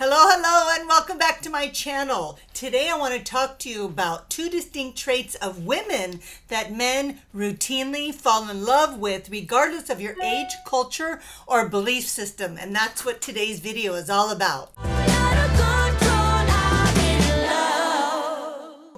Hello, and welcome back to my channel. Today I want to talk to you about two distinct traits of women that men routinely fall in love with, regardless of your age, culture, or belief system. And that's what today's video is all about.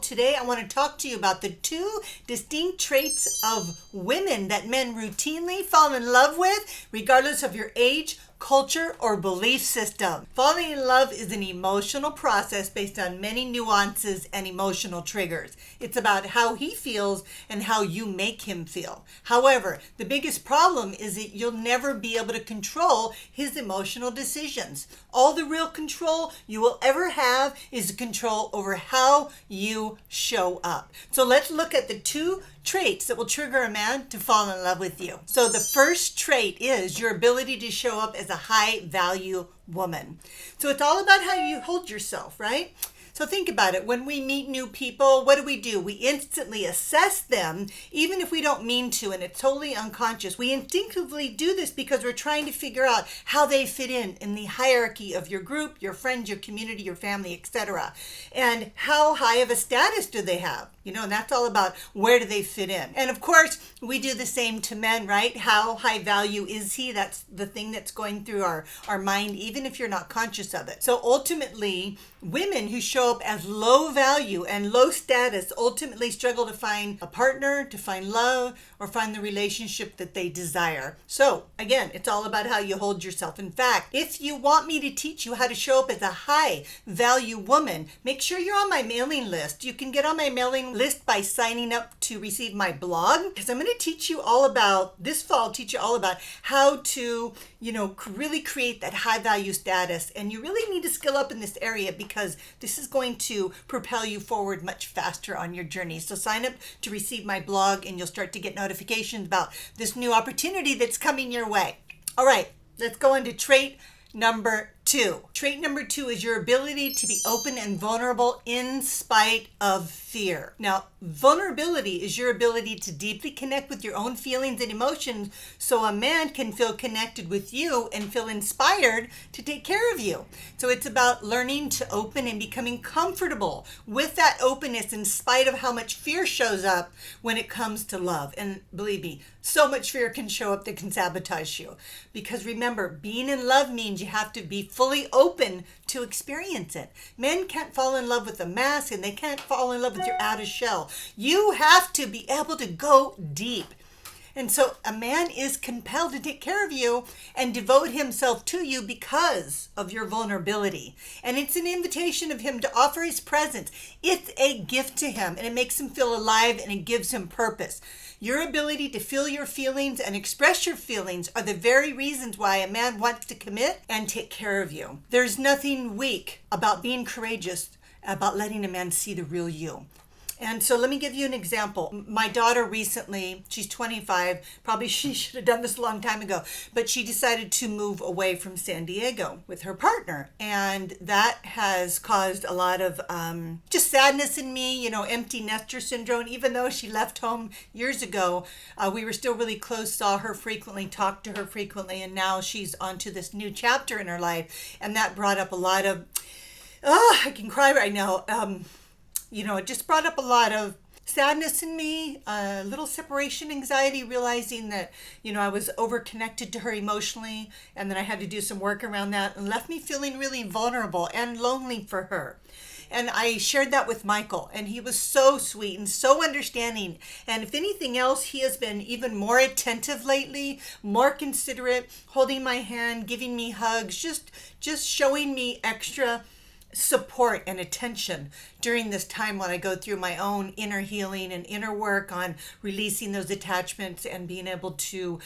Today I want to talk to you about the two distinct traits of women that men routinely fall in love with, regardless of your age, culture, or belief system. Falling in love is an emotional process based on many nuances and emotional triggers. It's about how he feels and how you make him feel. However, the biggest problem is that you'll never be able to control his emotional decisions. All the real control you will ever have is the control over how you show up. So let's look at the two traits that will trigger a man to fall in love with you. So the first trait is your ability to show up as a high value woman. So it's all about how you hold yourself, right? So think about it. When we meet new people, what do? We instantly assess them, even if we don't mean to, and it's totally unconscious. We instinctively do this because we're trying to figure out how they fit in the hierarchy of your group, your friends, your community, your family, etc. And how high of a status do they have? And that's all about where do they fit in. And of course, we do the same to men, right? How high value is he? That's the thing that's going through our mind, even if you're not conscious of it. So ultimately, women who show up as low value and low status ultimately struggle to find a partner, to find love, or find the relationship that they desire. So again, it's all about how you hold yourself. In fact, if you want me to teach you how to show up as a high value woman, make sure you're on my mailing list. You can get on my mailing list by signing up to receive my blog, because I'm going to teach you all about this fall, teach you all about how to, really create that high value status. And you really need to skill up in this area because this is going to propel you forward much faster on your journey. So sign up to receive my blog and you'll start to get notifications about this new opportunity that's coming your way. All right, let's go into trait number 2. Trait number 2 is your ability to be open and vulnerable in spite of fear. Now, vulnerability is your ability to deeply connect with your own feelings and emotions so a man can feel connected with you and feel inspired to take care of you. So it's about learning to open and becoming comfortable with that openness in spite of how much fear shows up when it comes to love. And believe me, so much fear can show up that can sabotage you. Because remember, being in love means you have to be fully open to experience it. Men can't fall in love with a mask and they can't fall in love with your outer shell. You have to be able to go deep. And so a man is compelled to take care of you and devote himself to you because of your vulnerability. And it's an invitation of him to offer his presence. It's a gift to him and it makes him feel alive and it gives him purpose. Your ability to feel your feelings and express your feelings are the very reasons why a man wants to commit and take care of you. There's nothing weak about being courageous, about letting a man see the real you. And so let me give you an example. My daughter recently, she's 25, probably she should have done this a long time ago, but she decided to move away from San Diego with her partner. And that has caused a lot of just sadness in me, empty nester syndrome. Even though she left home years ago, we were still really close, saw her frequently, talked to her frequently, and now she's on to this new chapter in her life. And that brought up a lot of, I can cry right now. It just brought up a lot of sadness in me, a little separation anxiety, realizing that, I was over-connected to her emotionally, and then I had to do some work around that, and left me feeling really vulnerable and lonely for her. And I shared that with Michael, and he was so sweet and so understanding. And if anything else, he has been even more attentive lately, more considerate, holding my hand, giving me hugs, just showing me extra support and attention during this time when I go through my own inner healing and inner work on releasing those attachments and being able to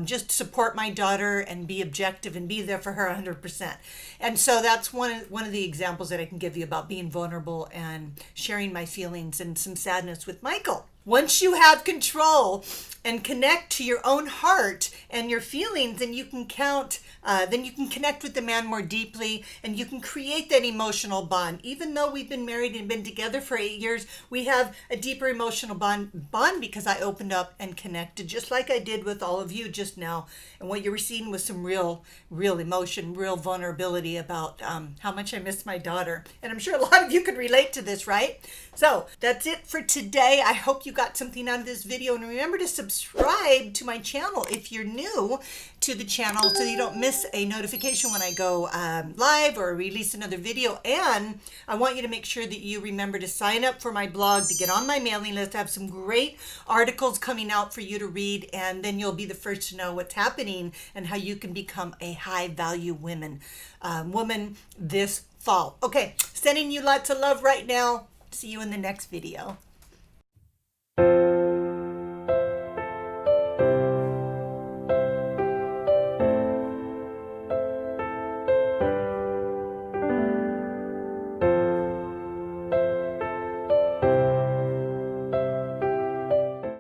just support my daughter and be objective and be there for her 100%. And so that's one of the examples that I can give you about being vulnerable and sharing my feelings and some sadness with Michael. Once you have control and connect to your own heart and your feelings, then you can connect with the man more deeply, and you can create that emotional bond. Even though we've been married and been together for 8 years, we have a deeper emotional bond because I opened up and connected, just like I did with all of you just now. And what you were seeing was some real emotion, real vulnerability about how much I miss my daughter. And I'm sure a lot of you could relate to this, right? So that's it for today. I hope you got something out of this video, and remember to subscribe to my channel if you're new to the channel so you don't miss a notification when I go live or release another video. And I want you to make sure that you remember to sign up for my blog, to get on my mailing list. I have some great articles coming out for you to read, and then you'll be the first to know what's happening and how you can become a high value woman this fall. Okay, sending you lots of love right now. See you in the next video.